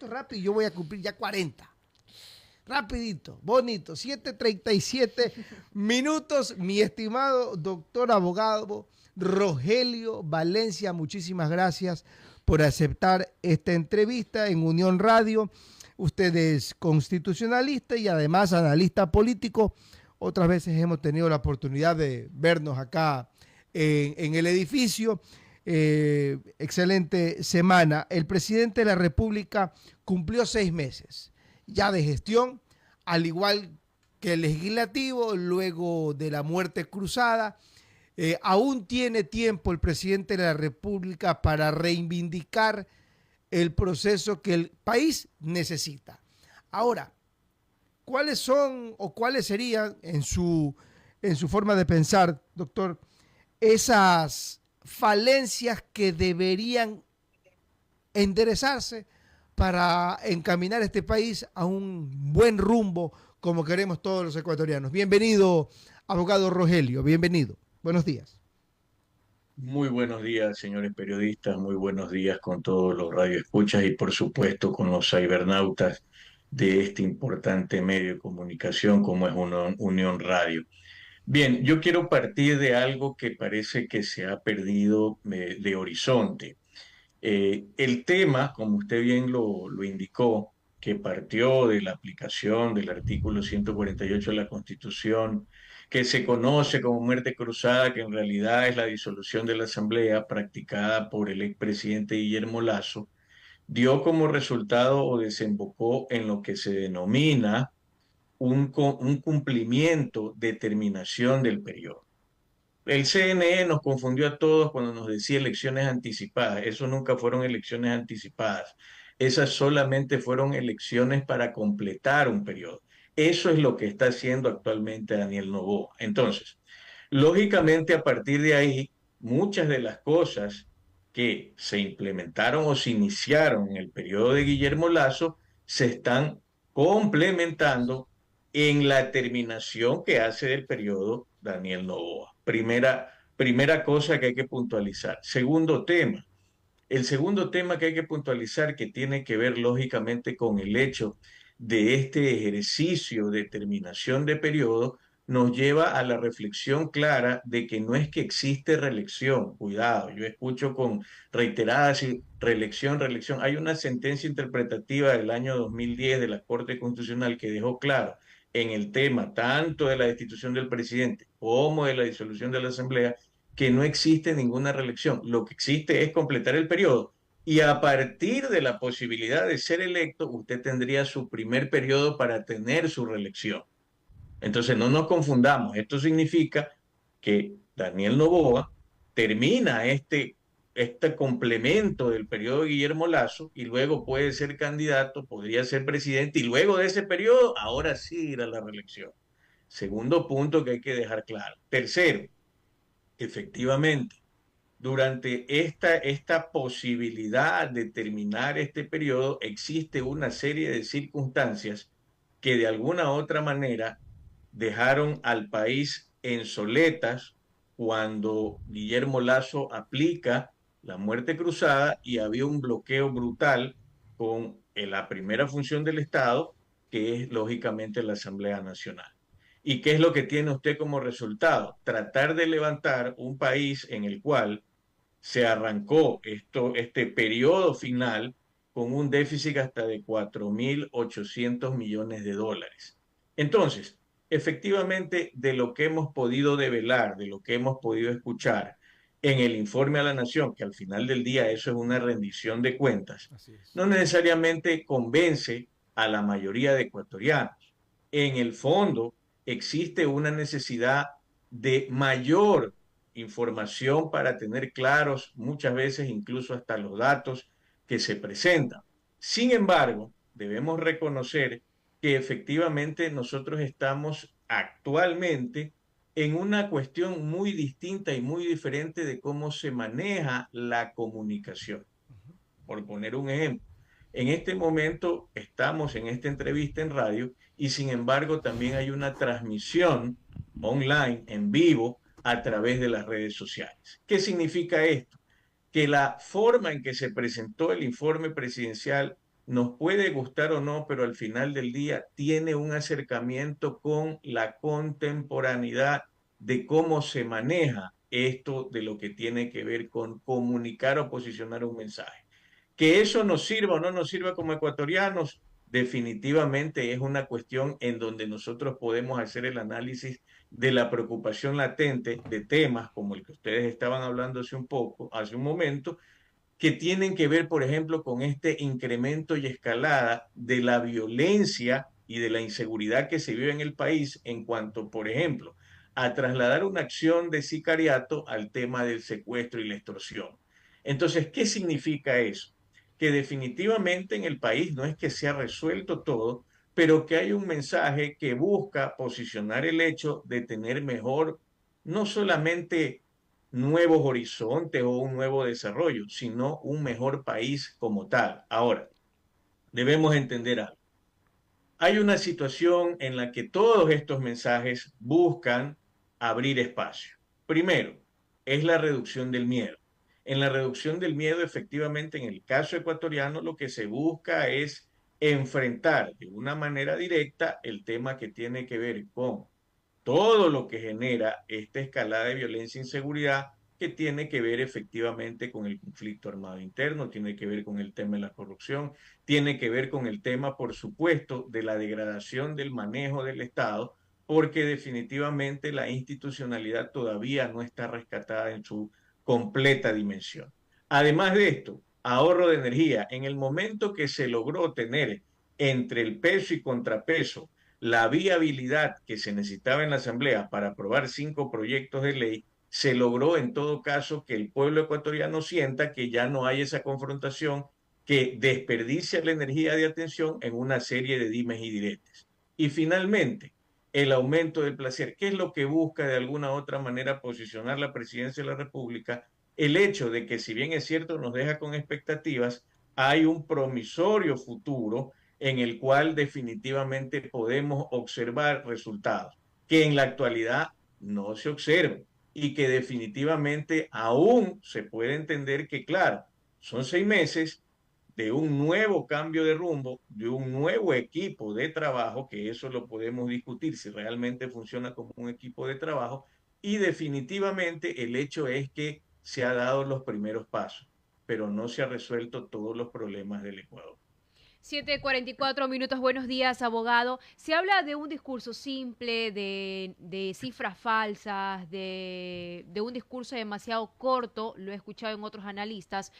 esto rápido y yo voy a cumplir ya 40. Rapidito, bonito, 7:37 minutos. Mi estimado doctor abogado Rogelio Valencia, muchísimas gracias por aceptar esta entrevista en Unión Radio. Usted es constitucionalista y además analista político. Otras veces hemos tenido la oportunidad de vernos acá en el edificio. Excelente semana. El presidente de la República cumplió 6 meses ya de gestión, al igual que el legislativo, luego de la muerte cruzada. Aún tiene tiempo el presidente de la República para reivindicar el proceso que el país necesita. Ahora, ¿cuáles son o cuáles serían en su forma de pensar, doctor, esas falencias que deberían enderezarse para encaminar este país a un buen rumbo como queremos todos los ecuatorianos? Bienvenido, abogado Rogelio, bienvenido. Buenos días. Muy buenos días, señores periodistas, muy buenos días con todos los radioescuchas y por supuesto con los cibernautas de este importante medio de comunicación como es Unión Radio. Bien, yo quiero partir de algo que parece que se ha perdido de horizonte. El tema, como usted bien lo indicó, que partió de la aplicación del artículo 148 de la Constitución, que se conoce como muerte cruzada, que en realidad es la disolución de la Asamblea practicada por el expresidente Guillermo Lasso, dio como resultado o desembocó en lo que se denomina un cumplimiento de terminación del periodo. El CNE nos confundió a todos cuando nos decía elecciones anticipadas. Eso nunca fueron elecciones anticipadas. Esas solamente fueron elecciones para completar un periodo. Eso es lo que está haciendo actualmente Daniel Noboa. Entonces, lógicamente, a partir de ahí, muchas de las cosas que se implementaron o se iniciaron en el periodo de Guillermo Lasso se están complementando en la terminación que hace del periodo Daniel Noboa. Primera cosa que hay que puntualizar. Segundo tema. El segundo tema que hay que puntualizar, que tiene que ver lógicamente con el hecho de este ejercicio de terminación de periodo, nos lleva a la reflexión clara de que no es que existe reelección. Cuidado, yo escucho con reiteradas reelección, reelección. Hay una sentencia interpretativa del año 2010 de la Corte Constitucional que dejó claro en el tema tanto de la destitución del presidente como de la disolución de la Asamblea que no existe ninguna reelección. Lo que existe es completar el periodo y a partir de la posibilidad de ser electo, usted tendría su primer periodo para tener su reelección. Entonces, no nos confundamos. Esto significa que Daniel Noboa termina este complemento del periodo de Guillermo Lasso y luego puede ser candidato, podría ser presidente y luego de ese periodo, ahora sí ir a la reelección. Segundo punto que hay que dejar claro. Tercero, efectivamente, durante esta posibilidad de terminar este periodo, existe una serie de circunstancias que de alguna u otra manera dejaron al país en soletas cuando Guillermo Lasso aplica la muerte cruzada y había un bloqueo brutal con la primera función del Estado, que es lógicamente la Asamblea Nacional. ¿Y qué es lo que tiene usted como resultado? Tratar de levantar un país en el cual se arrancó este periodo final con un déficit hasta de 4.800 millones de dólares. Entonces, efectivamente, de lo que hemos podido develar, de lo que hemos podido escuchar en el informe a la Nación, que al final del día eso es una rendición de cuentas, no necesariamente convence a la mayoría de ecuatorianos. En el fondo, existe una necesidad de mayor información para tener claros muchas veces incluso hasta los datos que se presentan. Sin embargo, debemos reconocer que efectivamente nosotros estamos actualmente en una cuestión muy distinta y muy diferente de cómo se maneja la comunicación. Por poner un ejemplo, en este momento estamos en esta entrevista en radio y sin embargo también hay una transmisión online, en vivo, a través de las redes sociales. ¿Qué significa esto? Que la forma en que se presentó el informe presidencial nos puede gustar o no, pero al final del día tiene un acercamiento con la contemporaneidad de cómo se maneja esto de lo que tiene que ver con comunicar o posicionar un mensaje. Que eso nos sirva o no nos sirva como ecuatorianos, definitivamente es una cuestión en donde nosotros podemos hacer el análisis de la preocupación latente de temas como el que ustedes estaban hablando hace un momento, que tienen que ver, por ejemplo, con este incremento y escalada de la violencia y de la inseguridad que se vive en el país en cuanto, por ejemplo, a trasladar una acción de sicariato al tema del secuestro y la extorsión. Entonces, ¿qué significa eso? Que definitivamente en el país no es que se ha resuelto todo, pero que hay un mensaje que busca posicionar el hecho de tener mejor, no solamente nuevos horizontes o un nuevo desarrollo, sino un mejor país como tal. Ahora, debemos entender algo. Hay una situación en la que todos estos mensajes buscan abrir espacio. Primero, es la reducción del miedo. En la reducción del miedo, efectivamente, en el caso ecuatoriano, lo que se busca es enfrentar de una manera directa el tema que tiene que ver con todo lo que genera esta escalada de violencia e inseguridad que tiene que ver efectivamente con el conflicto armado interno, tiene que ver con el tema de la corrupción, tiene que ver con el tema, por supuesto, de la degradación del manejo del Estado, porque definitivamente la institucionalidad todavía no está rescatada en su completa dimensión. Además de esto, ahorro de energía. En el momento que se logró tener entre el peso y contrapeso la viabilidad que se necesitaba en la Asamblea para aprobar 5 proyectos de ley, se logró en todo caso que el pueblo ecuatoriano sienta que ya no hay esa confrontación que desperdicia la energía de atención en una serie de dimes y diretes. Y finalmente, el aumento del placer, que es lo que busca de alguna u otra manera posicionar la presidencia de la República, el hecho de que si bien es cierto nos deja con expectativas, hay un promisorio futuro en el cual definitivamente podemos observar resultados que en la actualidad no se observan y que definitivamente aún se puede entender que, claro, son 6 meses de un nuevo cambio de rumbo, de un nuevo equipo de trabajo, que eso lo podemos discutir si realmente funciona como un equipo de trabajo, y definitivamente el hecho es que se han dado los primeros pasos, pero no se han resuelto todos los problemas del Ecuador. 7:44 minutos, buenos días, abogado. Se habla de un discurso simple, de cifras falsas, de un discurso demasiado corto, lo he escuchado en otros analistas,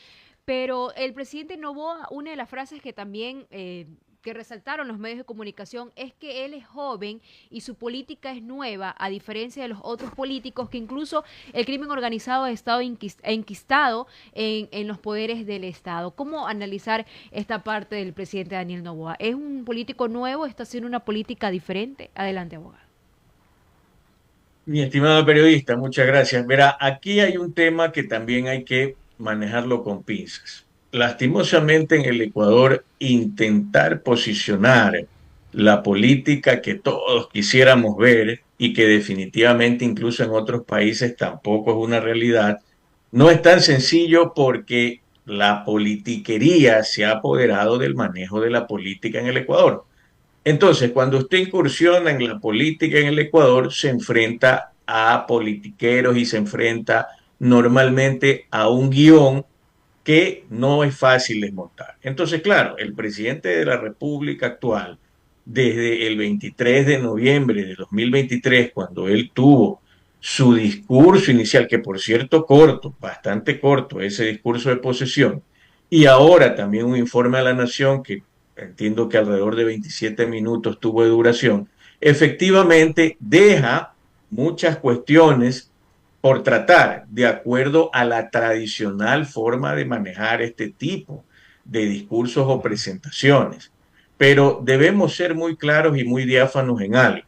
pero el presidente Noboa, una de las frases que también que resaltaron los medios de comunicación es que él es joven y su política es nueva, a diferencia de los otros políticos que incluso el crimen organizado ha estado enquistado en los poderes del Estado. ¿Cómo analizar esta parte del presidente Daniel Noboa? ¿Es un político nuevo? ¿Está haciendo una política diferente? Adelante, abogado. Mi estimado periodista, muchas gracias. Verá, aquí hay un tema que también hay que manejarlo con pinzas. Lastimosamente en el Ecuador, intentar posicionar la política que todos quisiéramos ver y que definitivamente incluso en otros países tampoco es una realidad, no es tan sencillo porque la politiquería se ha apoderado del manejo de la política en el Ecuador. Entonces, cuando usted incursiona en la política en el Ecuador, se enfrenta a politiqueros y se enfrenta normalmente a un guión que no es fácil desmontar. Entonces, claro, el presidente de la República actual, desde el 23 de noviembre de 2023, cuando él tuvo su discurso inicial, que por cierto corto, bastante corto, ese discurso de posesión, y ahora también un informe a la Nación que entiendo que alrededor de 27 minutos tuvo de duración, efectivamente deja muchas cuestiones por tratar de acuerdo a la tradicional forma de manejar este tipo de discursos o presentaciones. Pero debemos ser muy claros y muy diáfanos en algo.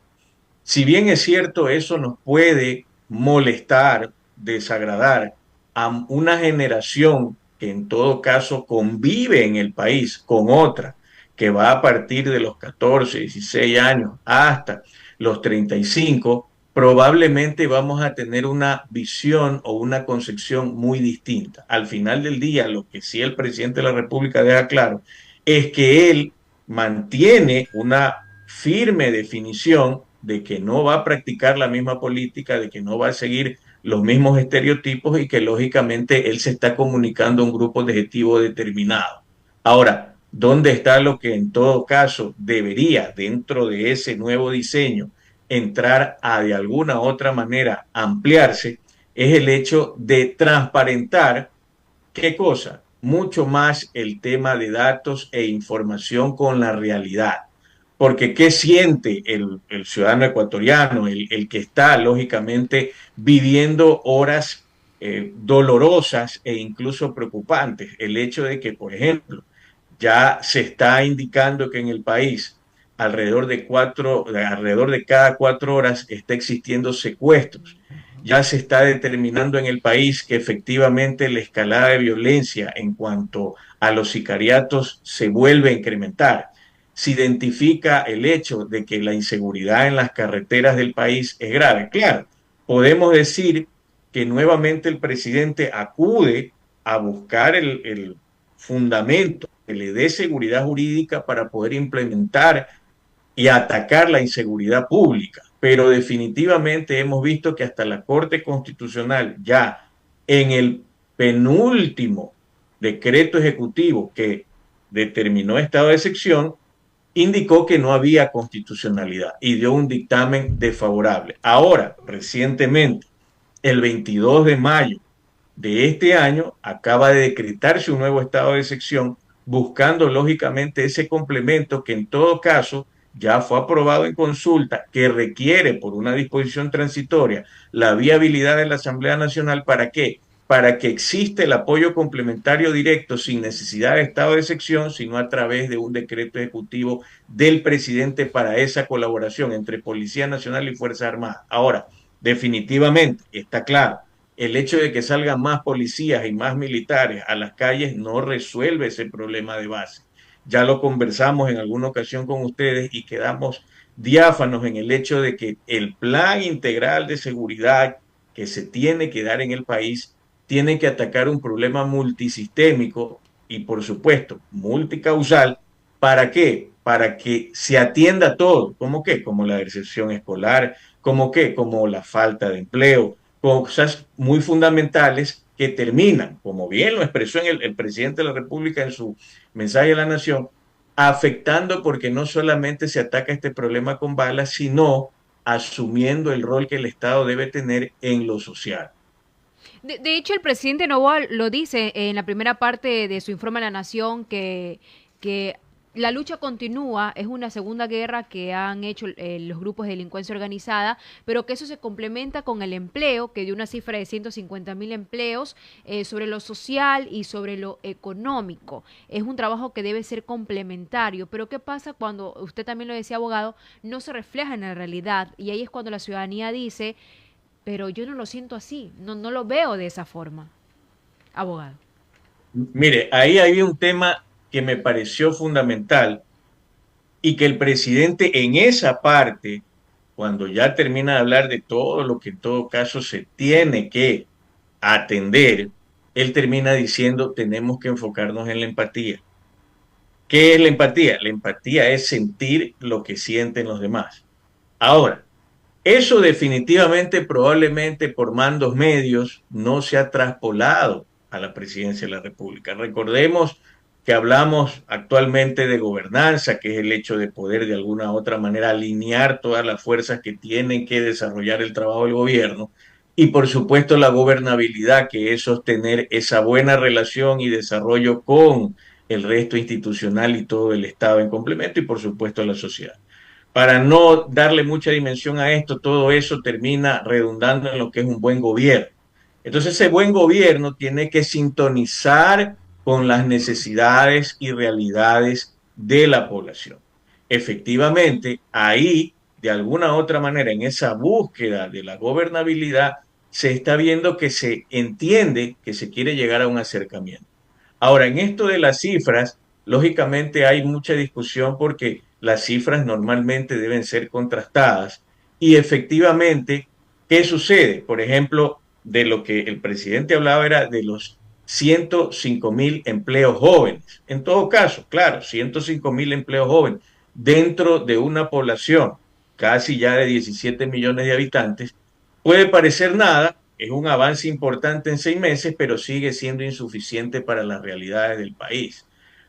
Si bien es cierto, eso nos puede molestar, desagradar a una generación que en todo caso convive en el país con otra, que va a partir de los 14, 16 años hasta los 35, probablemente vamos a tener una visión o una concepción muy distinta. Al final del día, lo que sí el presidente de la República deja claro es que él mantiene una firme definición de que no va a practicar la misma política, de que no va a seguir los mismos estereotipos y que lógicamente él se está comunicando a un grupo objetivo determinado. Ahora, ¿dónde está lo que en todo caso debería, dentro de ese nuevo diseño, entrar a de alguna otra manera ampliarse? Es el hecho de transparentar. ¿Qué cosa? Mucho más el tema de datos e información con la realidad. Porque ¿qué siente el ciudadano ecuatoriano, el que está lógicamente viviendo horas dolorosas e incluso preocupantes? El hecho de que, por ejemplo, ya se está indicando que en el país alrededor de cada 4 horas está existiendo secuestros. Ya se está determinando en el país que efectivamente la escalada de violencia en cuanto a los sicariatos se vuelve a incrementar. Se identifica el hecho de que la inseguridad en las carreteras del país es grave. Claro, podemos decir que nuevamente el presidente acude a buscar el fundamento que le dé seguridad jurídica para poder implementar y atacar la inseguridad pública. Pero definitivamente hemos visto que hasta la Corte Constitucional, ya en el penúltimo decreto ejecutivo que determinó estado de excepción, indicó que no había constitucionalidad y dio un dictamen desfavorable. Ahora, recientemente, el 22 de mayo de este año, acaba de decretarse un nuevo estado de excepción, buscando lógicamente ese complemento que en todo caso ya fue aprobado en consulta, que requiere por una disposición transitoria la viabilidad de la Asamblea Nacional. ¿Para qué? Para que exista el apoyo complementario directo sin necesidad de estado de excepción, sino a través de un decreto ejecutivo del presidente para esa colaboración entre Policía Nacional y Fuerzas Armadas. Ahora, definitivamente, está claro, el hecho de que salgan más policías y más militares a las calles no resuelve ese problema de base. Ya lo conversamos en alguna ocasión con ustedes y quedamos diáfanos en el hecho de que el plan integral de seguridad que se tiene que dar en el país tiene que atacar un problema multisistémico y, por supuesto, multicausal. ¿Para qué? Para que se atienda todo. ¿Cómo qué? Como la deserción escolar, como qué, como la falta de empleo, cosas muy fundamentales que terminan, como bien lo expresó el presidente de la República en su mensaje a la nación, afectando porque no solamente se ataca este problema con balas, sino asumiendo el rol que el Estado debe tener en lo social. De hecho, el presidente Novoa lo dice en la primera parte de su informe a la Nación que la lucha continúa, es una segunda guerra que han hecho los grupos de delincuencia organizada, pero que eso se complementa con el empleo, que dio una cifra de 150.000 empleos sobre lo social y sobre lo económico. Es un trabajo que debe ser complementario, pero ¿qué pasa cuando, usted también lo decía, abogado, no se refleja en la realidad? Y ahí es cuando la ciudadanía dice, pero yo no lo siento así, no lo veo de esa forma, abogado. Mire, ahí hay un tema que me pareció fundamental y que el presidente en esa parte, cuando ya termina de hablar de todo lo que en todo caso se tiene que atender, él termina diciendo tenemos que enfocarnos en la empatía. ¿Qué es la empatía? La empatía es sentir lo que sienten los demás. Ahora, eso definitivamente, probablemente por mandos medios, no se ha traspolado a la presidencia de la República. Recordemos que hablamos actualmente de gobernanza, que es el hecho de poder de alguna u otra manera alinear todas las fuerzas que tienen que desarrollar el trabajo del gobierno. Y por supuesto la gobernabilidad, que es sostener esa buena relación y desarrollo con el resto institucional y todo el Estado en complemento y por supuesto la sociedad. Para no darle mucha dimensión a esto, todo eso termina redundando en lo que es un buen gobierno. Entonces, ese buen gobierno tiene que sintonizar con las necesidades y realidades de la población. Efectivamente, ahí, de alguna u otra manera, en esa búsqueda de la gobernabilidad, se está viendo que se entiende que se quiere llegar a un acercamiento. Ahora, en esto de las cifras, lógicamente hay mucha discusión porque las cifras normalmente deben ser contrastadas y efectivamente, ¿qué sucede? Por ejemplo, de lo que el presidente hablaba era de los 105.000 empleos jóvenes. En todo caso, claro, 105.000 empleos jóvenes dentro de una población casi ya de 17 millones de habitantes, puede parecer nada, es un avance importante en 6 meses, pero sigue siendo insuficiente para las realidades del país.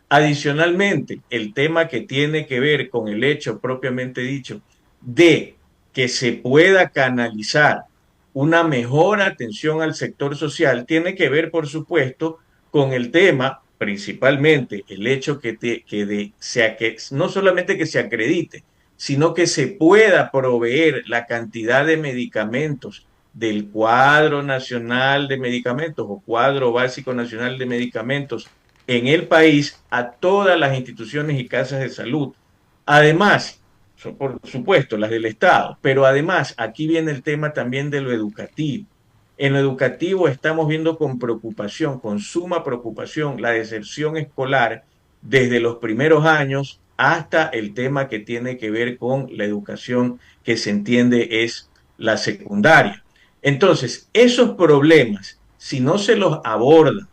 Adicionalmente, el tema que tiene que ver con el hecho propiamente dicho de que se pueda canalizar una mejor atención al sector social tiene que ver, por supuesto, con el tema, principalmente el hecho que no solamente que se acredite, sino que se pueda proveer la cantidad de medicamentos del cuadro nacional de medicamentos o cuadro básico nacional de medicamentos en el país a todas las instituciones y casas de salud. Además, por supuesto, las del Estado, pero además aquí viene el tema también de lo educativo. En lo educativo estamos viendo con preocupación, con suma preocupación, la deserción escolar desde los primeros años hasta el tema que tiene que ver con la educación que se entiende es la secundaria. Entonces, esos problemas, si no se los aborda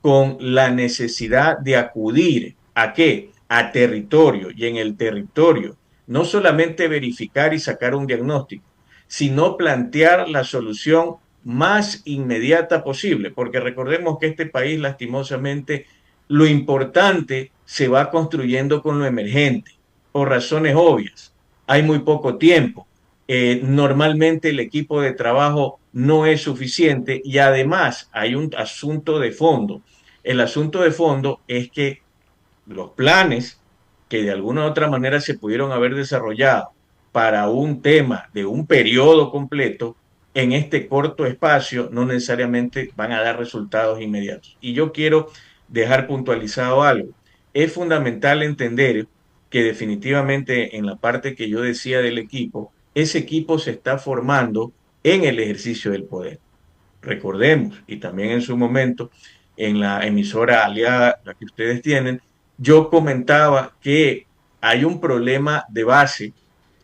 con la necesidad de acudir a qué, a territorio, y en el territorio no solamente verificar y sacar un diagnóstico, sino plantear la solución más inmediata posible, porque recordemos que este país lastimosamente lo importante se va construyendo con lo emergente, por razones obvias. Hay muy poco tiempo. Normalmente el equipo de trabajo no es suficiente y además hay un asunto de fondo. El asunto de fondo es que los planes que de alguna u otra manera se pudieron haber desarrollado para un tema de un periodo completo, en este corto espacio no necesariamente van a dar resultados inmediatos. Y yo quiero dejar puntualizado algo. Es fundamental entender que definitivamente en la parte que yo decía del equipo, ese equipo se está formando en el ejercicio del poder. Recordemos, y también en su momento, en la emisora aliada, la que ustedes tienen, yo comentaba que hay un problema de base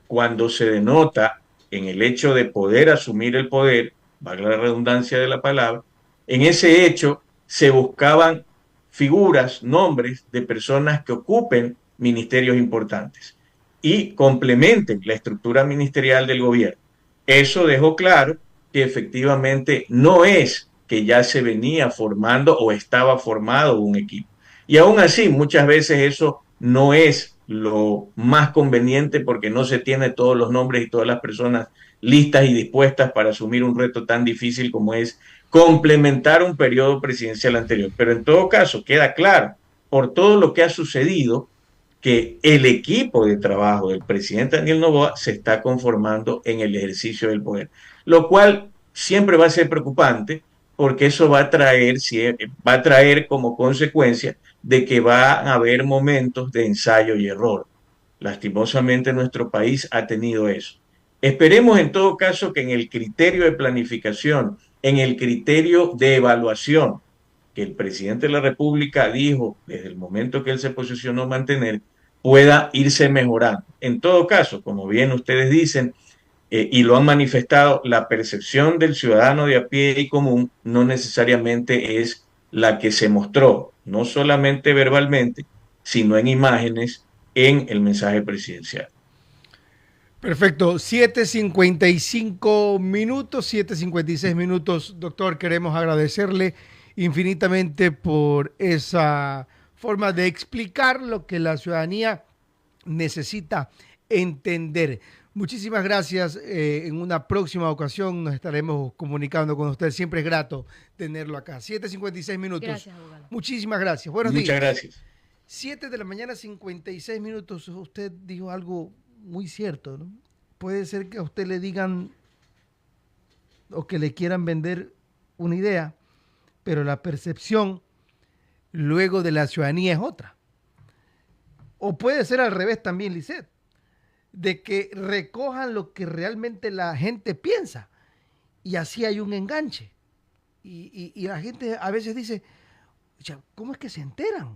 cuando se denota en el hecho de poder asumir el poder, valga la redundancia de la palabra, en ese hecho se buscaban figuras, nombres de personas que ocupen ministerios importantes y complementen la estructura ministerial del gobierno. Eso dejó claro que efectivamente no es que ya se venía formando o estaba formado un equipo. Y aún así, muchas veces eso no es lo más conveniente porque no se tiene todos los nombres y todas las personas listas y dispuestas para asumir un reto tan difícil como es complementar un periodo presidencial anterior. Pero en todo caso, queda claro por todo lo que ha sucedido que el equipo de trabajo del presidente Daniel Noboa se está conformando en el ejercicio del poder, lo cual siempre va a ser preocupante porque eso va a traer como consecuencia de que va a haber momentos de ensayo y error. Lastimosamente nuestro país ha tenido eso. Esperemos en todo caso que en el criterio de planificación, en el criterio de evaluación que el presidente de la República dijo desde el momento que él se posicionó mantener, pueda irse mejorando. En todo caso, como bien ustedes dicen, y lo han manifestado, la percepción del ciudadano de a pie y común no necesariamente es la que se mostró, no solamente verbalmente, sino en imágenes en el mensaje presidencial. Perfecto, 7:55 minutos, 7:56 minutos, doctor, queremos agradecerle infinitamente por esa forma de explicar lo que la ciudadanía necesita entender. Muchísimas gracias. En una próxima ocasión nos estaremos comunicando con usted. Siempre es grato tenerlo acá. 7:56 minutos. Gracias, abogado. Muchísimas gracias. Buenos días. Muchas gracias. 7 de la mañana, 56 minutos. Usted dijo algo muy cierto, ¿no? Puede ser que a usted le digan o que le quieran vender una idea, pero la percepción luego de la ciudadanía es otra. O puede ser al revés también, Lisset, de que recojan lo que realmente la gente piensa y así hay un enganche. Y la gente a veces dice, ¿cómo es que se enteran?